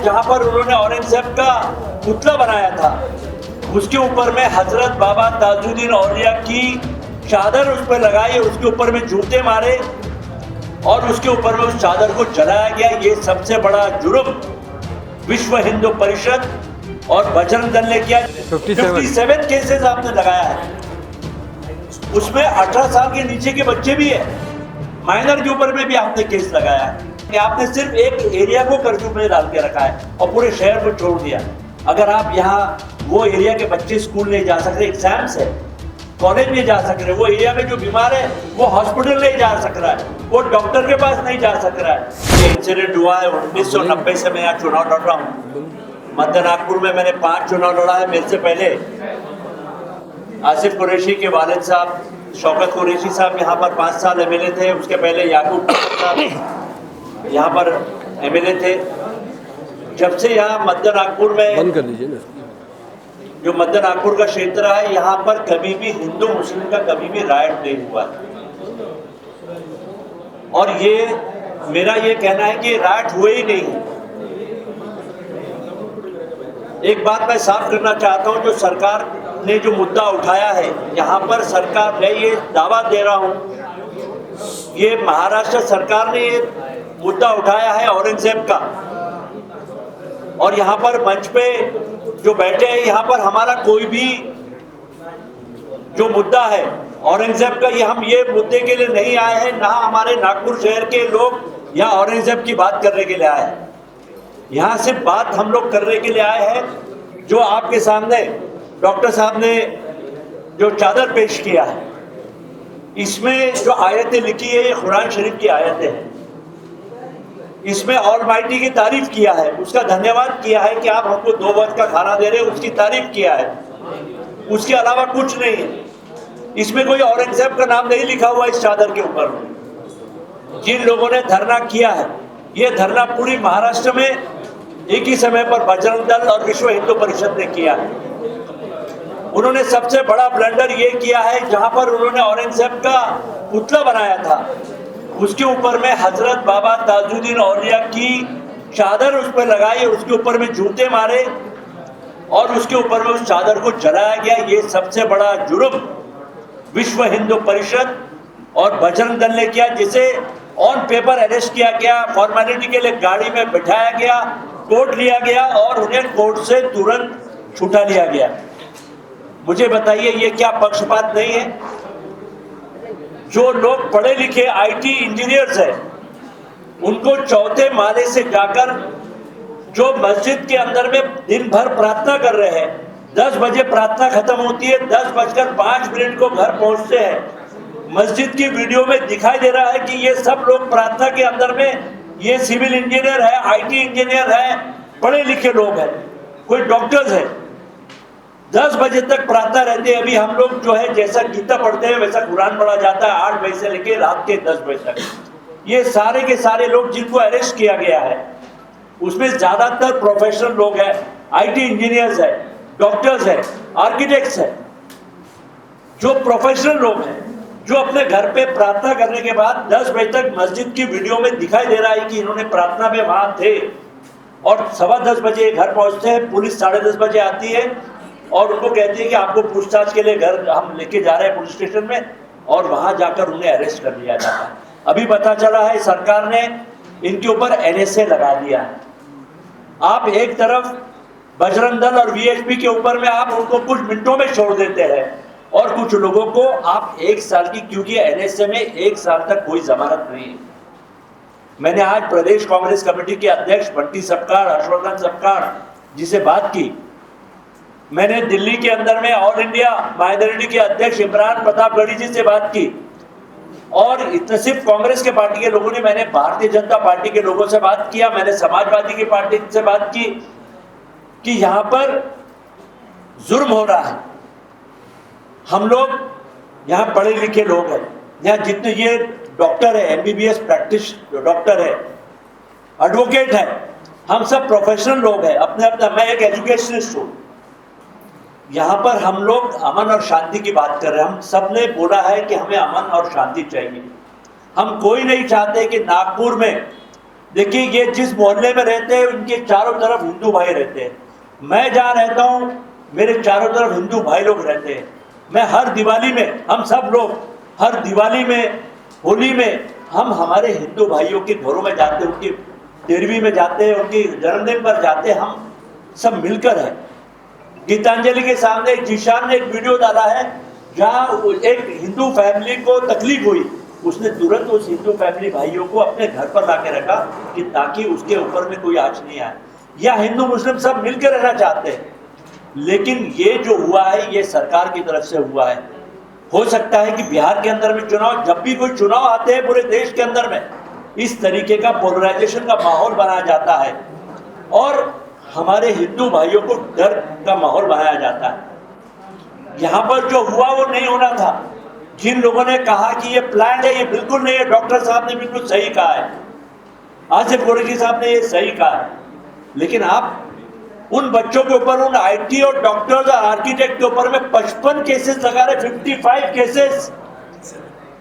जहां पर उन्होंने औरंगजेब का पुतला बनाया था, उसके ऊपर में हजरत बाबा ताजुद्दीन औलिया की चादर उस पर लगाई, उसके ऊपर में जूते मारे और उसके ऊपर में उस चादर को जलाया गया। ये सबसे बड़ा जुर्म विश्व हिंदू परिषद और बजरंग दल ने किया। 57 केसेस आपने लगाया है, उसमें 18 साल के नीचे के बच्चे भी है, माइनर के ऊपर में भी आपने केस लगाया है। आपने सिर्फ एक एरिया को कर्फ्यू में डाल के रखा है और पूरे शहर को छोड़ दिया। अगर आप यहाँ वो एरिया के बच्चे स्कूल नहीं जा सकते, एग्जाम्स है, कॉलेज नहीं जा सक रहे, वो एरिया में जो बीमार है वो हॉस्पिटल नहीं जा सक रहा है, वो डॉक्टर के पास नहीं जा सक रहा है। ये इंसिडेंट हुआ है 1990 से मैं यहाँ चुनाव लड़ रहा हूँ। मध्य नागपुर में मैंने 5 चुनाव लड़ा है। मेरे से पहले आसिफ कुरैशी के वालिद साहब शौकत कुरैशी साहब यहाँ पर 5 साल एमएलए थे। उसके पहले याकूब साहब यहाँ पर एमएलए थे। जब से यहाँ मध्य नागपुर में बंद कर दीजिए ना, जो मध्य नागपुर का क्षेत्र है, यहाँ पर कभी भी हिंदू मुस्लिम का कभी भी राइट नहीं हुआ। और ये मेरा ये कहना है कि राइट हुए ही नहीं। एक बात मैं साफ करना चाहता हूँ, जो सरकार ने जो मुद्दा उठाया है, यहाँ पर सरकार, मैं ये दावा दे रहा हूँ, ये महाराष्ट्र सरकार ने ये मुद्दा उठाया है औरंगजेब का, और यहाँ पर मंच पे जो बैठे हैं, यहाँ पर हमारा कोई भी जो मुद्दा है औरंगजेब का, ये हम ये मुद्दे के लिए नहीं आए हैं। ना हमारे नागपुर शहर के लोग यहाँ औरंगजेब की बात करने के लिए आए हैं। यहाँ सिर्फ बात हम लोग करने के लिए आए हैं जो आपके सामने डॉक्टर साहब ने जो चादर पेश किया है, इसमें जो आयतें लिखी है ये कुरान शरीफ की आयतें हैं। इसमें ऑलमाइटी की तारीफ किया है, उसका धन्यवाद किया है कि आप हमको 2 वक्त का खाना दे रहे हैं, उसकी तारीफ किया है। उसके अलावा कुछ नहीं है। इसमें कोई औरंगजेब का नाम नहीं लिखा हुआ इस चादर के ऊपर। जिन लोगों ने धरना किया है, ये धरना पूरी महाराष्ट्र में एक ही समय पर बजरंग दल और विश्व हिंदू परिषद ने किया है। उन्होंने सबसे बड़ा ब्लंडर ये किया है, जहां पर उन्होंने औरंगजेब का पुतला बनाया था, उसके ऊपर में हजरत बाबा ताजुद्दीन औलिया की चादर उस पर लगाई, उसके ऊपर में जूते मारे और उसके ऊपर में उस चादर को जलाया गया। ये सबसे बड़ा जुर्म विश्व हिंदू परिषद और बजरंग दल ने किया, जिसे ऑन पेपर अरेस्ट किया गया, फॉर्मेलिटी के लिए गाड़ी में बिठाया गया, कोर्ट लिया गया और उन्हें कोर्ट से तुरंत छुटा लिया गया। मुझे बताइए, ये क्या पक्षपात नहीं है? जो लोग पढ़े लिखे आईटी इंजीनियर्स हैं, उनको 4थे माले से जाकर जो मस्जिद के अंदर में दिन भर प्रार्थना कर रहे हैं, 10 बजे प्रार्थना खत्म होती है, 10:05 को घर पहुंचते हैं। मस्जिद की वीडियो में दिखाई दे रहा है कि ये सब लोग प्रार्थना के अंदर में, ये सिविल इंजीनियर है, आईटी इंजीनियर है, पढ़े लिखे लोग हैं, कोई डॉक्टर्स है। 10 बजे तक प्रार्थना रहती है। अभी हम लोग जो है जैसा गीता पढ़ते हैं वैसा कुरान पढ़ा जाता है 8 बजे से लेकर रात के 10 बजे तक। ये सारे के सारे लोग जिनको अरेस्ट किया गया है, उसमें ज्यादातर प्रोफेशनल लोग हैं, आईटी इंजीनियर्स है, डॉक्टर्स है, आर्किटेक्ट्स है, जो प्रोफेशनल लोग हैं, जो अपने घर पे प्रार्थना करने के बाद 10 बजे तक मस्जिद की वीडियो में दिखाई दे रहा है कि इन्होंने प्रार्थना में वहां थे, और 10:15 बजे घर पहुंचते हैं। पुलिस 10:30 बजे आती है और उनको कहती है कि आपको पूछताछ के लिए घर हम लेके जा रहे हैं पुलिस स्टेशन में, और वहां जाकर उन्हें अरेस्ट कर लिया जाता है। अभी पता चला है सरकार ने इनके ऊपर एनएसए लगा दिया है। आप एक तरफ बजरंग दल और वीएचपी के ऊपर में आप उनको कुछ मिनटों में छोड़ देते हैं, और कुछ लोगों को आप 1 साल की, क्योंकि एनएसए में 1 साल तक कोई जमानत नहीं है। मैंने आज प्रदेश कांग्रेस कमेटी के अध्यक्ष बंटी सपकाड़, हर्षवर्धन सपकाड़ जी से बात की। मैंने दिल्ली के अंदर में ऑल इंडिया माइनॉरिटी के अध्यक्ष इमरान प्रतापगढ़ी जी से बात की, और इतना सिर्फ कांग्रेस के पार्टी के लोगों ने, मैंने भारतीय जनता पार्टी के लोगों से बात किया, मैंने समाजवादी की पार्टी से बात की कि यहाँ पर जुर्म हो रहा है। हम लोग यहाँ पढ़े लिखे लोग हैं, यहाँ जितने ये डॉक्टर है, एमबीबीएस प्रैक्टिस डॉक्टर है, एडवोकेट है, हम सब प्रोफेशनल लोग हैं अपने अपना। मैं एक एजुकेशनिस्ट हूँ। यहाँ पर हम लोग अमन और शांति की बात कर रहे हैं। हम सब ने बोला है कि हमें अमन और शांति चाहिए। हम कोई नहीं चाहते कि नागपुर में देखिए, ये जिस मोहल्ले में रहते हैं उनके चारों तरफ हिंदू भाई रहते हैं। मैं जहाँ रहता हूँ मेरे चारों तरफ हिंदू भाई लोग रहते हैं। मैं हर दिवाली में, हम सब लोग हर दिवाली में, होली में हम हमारे हिंदू भाइयों के घरों में जाते हैं, उनकी 13वीं में जाते हैं, उनकी जन्मदिन पर जाते हैं, हम सब मिलकर है। गीतांजलि के सामने जीशान ने एक वीडियो डाला है जहाँ एक हिंदू फैमिली को तकलीफ हुई, उसने तुरंत उस हिंदू फैमिली भाइयों को अपने घर पर लाके रखा कि ताकि उसके ऊपर में कोई आँच नहीं आए। या हिंदू मुस्लिम सब मिलकर रहना चाहते हैं, लेकिन ये जो हुआ है ये सरकार की तरफ से हुआ है। हो सकता है कि बिहार के अंदर में चुनाव, जब भी कोई चुनाव आते हैं पूरे देश के अंदर में इस तरीके का पोलराइजेशन का माहौल बनाया जाता है और हमारे हिंदू भाइयों को डर का माहौल बनाया जाता है। यहाँ पर जो हुआ वो नहीं होना था। जिन लोगों ने कहा कि ये प्लान है, ये बिल्कुल नहीं है। डॉक्टर साहब ने बिल्कुल सही कहा है, आसिफ कुरैशी साहब ने ये सही कहा है। लेकिन आप उन बच्चों के ऊपर, उन आईटी और डॉक्टर्स और आर्किटेक्ट के ऊपर में 55 केसेस लगा रहे, 55 केसेस।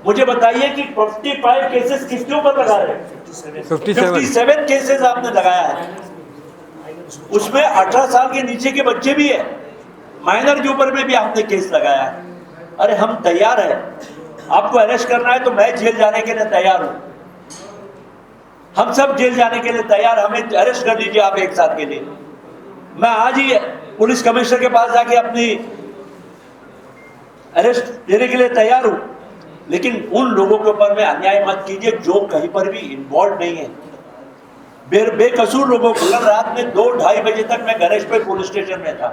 मुझे बताइए कि 55 केसेस किसके ऊपर लगा रहे? 57 केसेस आपने लगाया है। उसमें 18 साल के नीचे के बच्चे भी है, माइनर के ऊपर में भी आपने केस लगाया है। अरे हम तैयार है, आपको अरेस्ट करना है तो मैं जेल जाने के लिए तैयार हूं। हम सब जेल जाने के लिए तैयार, हमें अरेस्ट कर दीजिए आप एक साथ के लिए। मैं आज ही पुलिस कमिश्नर के पास जाके अपनी अरेस्ट देने के लिए तैयार हूं। लेकिन उन लोगों के ऊपर में अन्याय मत कीजिए जो कहीं पर भी इन्वॉल्व नहीं है। बेकसूर लोगों को, कल रात में 2-2:30 बजे तक मैं गणेशपुर पुलिस स्टेशन में था।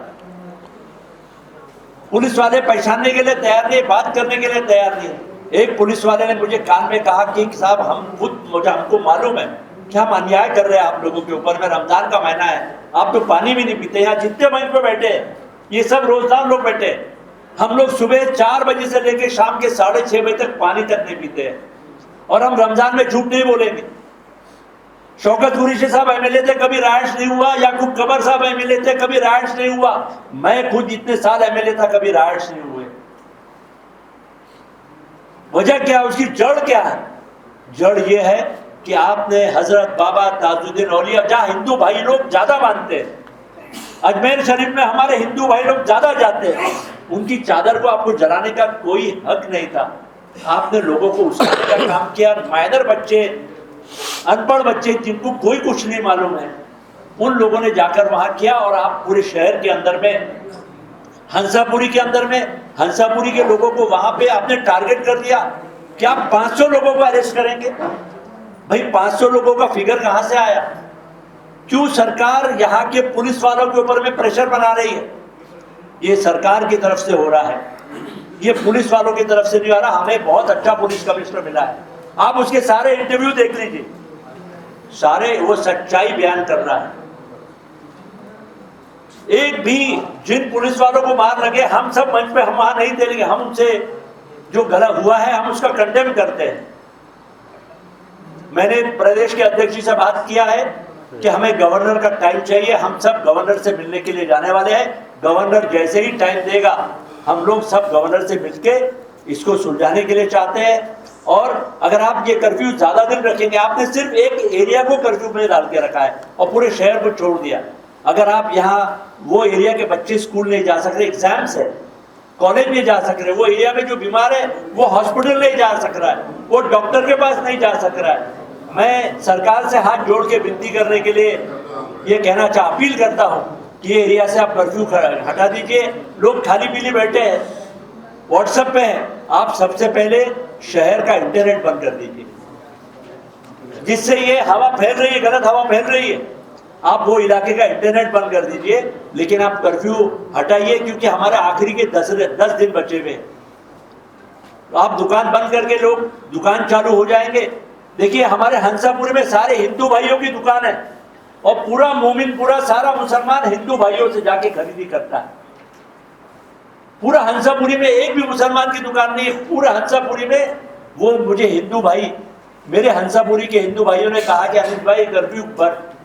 पुलिस वाले पहचानने के लिए तैयार नहीं, बात करने के लिए तैयार नहीं। एक पुलिस वाले ने मुझे कान में कहा कि साहब हमको मालूम है कि हम अन्याय कर रहे हैं आप लोगों के ऊपर में, रमजान का महीना है, आप तो पानी भी नहीं पीते। यहाँ जितने वहीं पे बैठे हैं ये सब रोजगार लोग बैठे हैं। हम लोग सुबह 4 बजे से लेकर शाम के 6:30 बजे तक पानी तक नहीं पीते हैं और हम रमजान में झूठ नहीं बोलेंगे। शौकत कुरैशी साहब एमएलए थे, कभी राइट्स नहीं हुआ। याकूब कबर साहब एमएलए थे, कभी राइट्स नहीं हुआ। मैं खुद इतने साल एमएलए था, कभी राइट्स नहीं हुए। वजह क्या है? उसकी जड़ क्या है? जड़ ये है कि आपने हजरत बाबा ताजुद्दीन औलिया, जहां हिंदू भाई लोग ज्यादा मानते हैं, अजमेर शरीफ में हमारे हिंदू भाई लोग ज्यादा जाते हैं, उनकी चादर को आपको जलाने का कोई हक नहीं था। आपने लोगों को उस्काने का काम किया। माइनर बच्चे, अनपढ़ बच्चे जिनको कोई कुछ नहीं मालूम है, उन लोगों ने जाकर वहां किया। और आप पूरे शहर के अंदर में, हंसापुरी के अंदर में, हंसापुरी के लोगों को वहां पे आपने टारगेट कर दिया कि आप 500 लोगों को अरेस्ट करेंगे। भाई 500 लोगों का फिगर कहां से आया? क्यों सरकार यहाँ के पुलिस वालों के ऊपर में प्रेशर बना रही है? ये सरकार की तरफ से हो रहा है, ये पुलिस वालों की तरफ से नहीं आ रहा। हमें बहुत अच्छा पुलिस कमिश्नर मिला है, आप उसके सारे इंटरव्यू देख लीजिए, सारे वो सच्चाई बयान कर रहा है। एक भी जिन पुलिस वालों को मार लगे, हम सब मंच पे हम वहां नहीं देंगे, हम उनसे जो गलत हुआ है हम उसका कंडेम करते हैं। मैंने प्रदेश के अध्यक्ष जी से बात किया है कि हमें गवर्नर का टाइम चाहिए, हम सब गवर्नर से मिलने के लिए जाने वाले हैं। गवर्नर जैसे ही टाइम देगा हम लोग सब गवर्नर से मिलके इसको सुलझाने के लिए चाहते हैं। और अगर आप ये कर्फ्यू ज्यादा दिन रखेंगे, आपने सिर्फ एक एरिया को कर्फ्यू में डाल के रखा है और पूरे शहर को छोड़ दिया। अगर आप यहाँ वो एरिया के बच्चे स्कूल नहीं जा सक रहे, एग्जाम्स है, कॉलेज नहीं जा सक रहे, वो एरिया में जो बीमार है वो हॉस्पिटल नहीं जा सक रहा है, वो डॉक्टर के पास नहीं जा सक रहा है। मैं सरकार से हाथ जोड़ के विनती करने के लिए ये कहना अपील करता हूँ कि ये एरिया से आप कर्फ्यू हटा दीजिए। लोग खाली पीली बैठे हैं, व्हाट्सएप पे है, आप सबसे पहले शहर का इंटरनेट बंद कर दीजिए, जिससे ये हवा फैल रही है, गलत हवा फैल रही है। आप वो इलाके का इंटरनेट बंद कर दीजिए, लेकिन आप कर्फ्यू हटाइए, क्योंकि हमारे आखिरी के 10 दिन बचे हुए। तो आप दुकान बंद करके लोग दुकान चालू हो जाएंगे। देखिए हमारे हंसापुर में सारे हिंदू भाइयों की दुकान है और पूरा मोमिन, पूरा सारा मुसलमान हिंदू भाइयों से जाके खरीदी करता है। पूरा हंसापुरी में एक भी मुसलमान की दुकान नहीं है, पूरा हंसापुरी में। वो मुझे हिंदू भाई, मेरे हंसापुरी के हिंदू भाइयों ने कहा कि अनिल भाई कर्फ्यू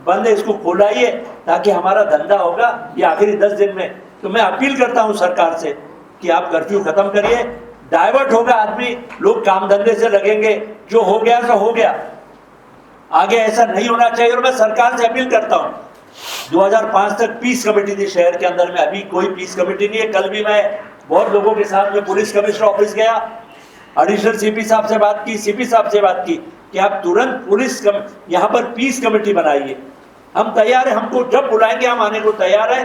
बंद है, इसको खोलाइए ताकि हमारा धंधा होगा ये आखिरी 10 दिन में। तो मैं अपील करता हूं सरकार से कि आप कर्फ्यू खत्म करिए, डाइवर्ट होगा आदमी, लोग काम धंधे से लगेंगे, जो हो गया सो हो गया। आगे ऐसा नहीं होना चाहिए। और मैं सरकार से अपील करता हूँ, 2005 तक पीस कमेटी थी शहर के अंदर में, अभी कोई पीस कमेटी नहीं है। कल भी मैं बहुत लोगों के साथ में पुलिस कमिश्नर ऑफिस गया, एडिशनल सीपी साहब से बात की, सीपी साहब से बात की कि आप तुरंत यहाँ पर पीस कमेटी बनाइए। हम तैयार हैं, हमको जब बुलाएंगे हम आने को तैयार है।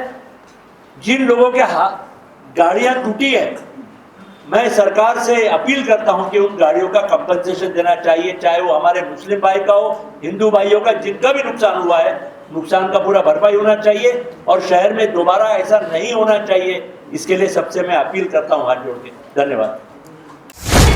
जिन लोगों के गाड़ियां टूटी है, मैं सरकार से अपील करता हूं कि उन गाड़ियों का कंपनसेशन देना चाहिए, चाहे वो हमारे मुस्लिम भाई का हो, हिंदू भाइयों का, जिनका भी नुकसान हुआ है, नुकसान का पूरा भरपाई होना चाहिए और शहर में दोबारा ऐसा नहीं होना चाहिए। इसके लिए सबसे मैं अपील करता हूं हाथ जोड़ के। धन्यवाद।